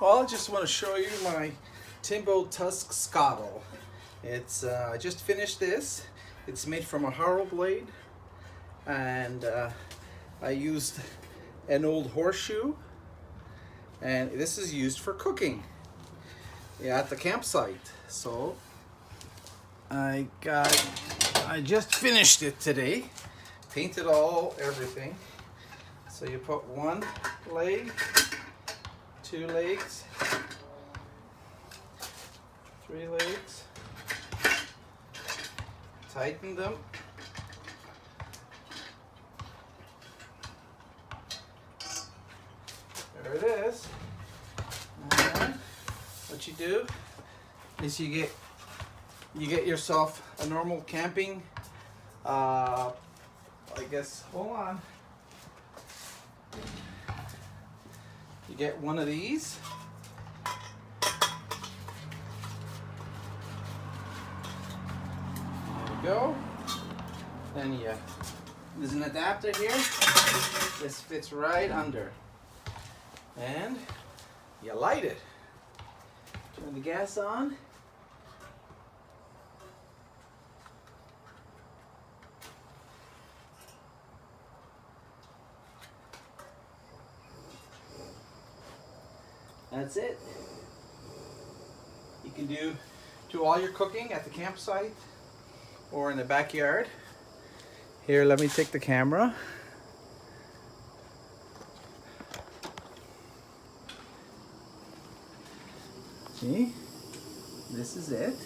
Well, I just want to show you my Timbo tusk skottle. I just finished this. It's made from a harrow blade, and I used an old horseshoe, and this is used for cooking, yeah, at the campsite. So I just finished it today, painted everything. So you put one leg, 2 legs, 3 legs, tighten them, there it is. And what you do is you get yourself a normal camping, I guess, hold on. You get one of these. There we go. Then there's an adapter here. This fits right under. And you light it. Turn the gas on. That's it. You can do all your cooking at the campsite or in the backyard. Here, let me take the camera. See? This is it.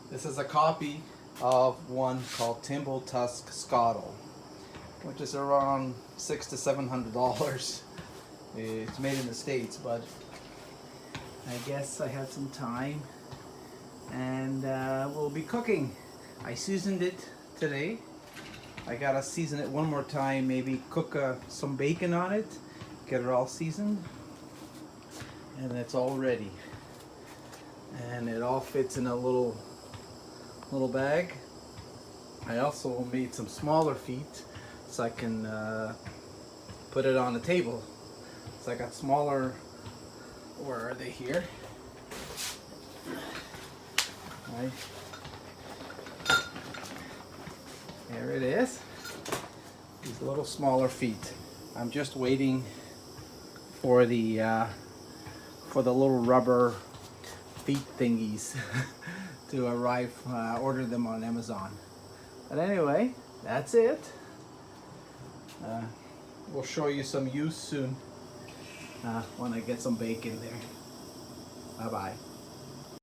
This is a copy of one called Timbo tusk skottle, which is around $600 to $700. It's made in the States, but I guess I had some time and we'll be cooking. I seasoned it today. I gotta season it one more time, maybe cook some bacon on it, get it all seasoned, and it's all ready. And it all fits in a little bag. I also made some smaller feet so I can put it on the table. So I got smaller, where are they here? Right. There it is. These little smaller feet. I'm just waiting for the little rubber feet thingies to arrive. Order them on Amazon. But anyway, that's it. We'll show you some use soon when I get some bacon there. Bye bye.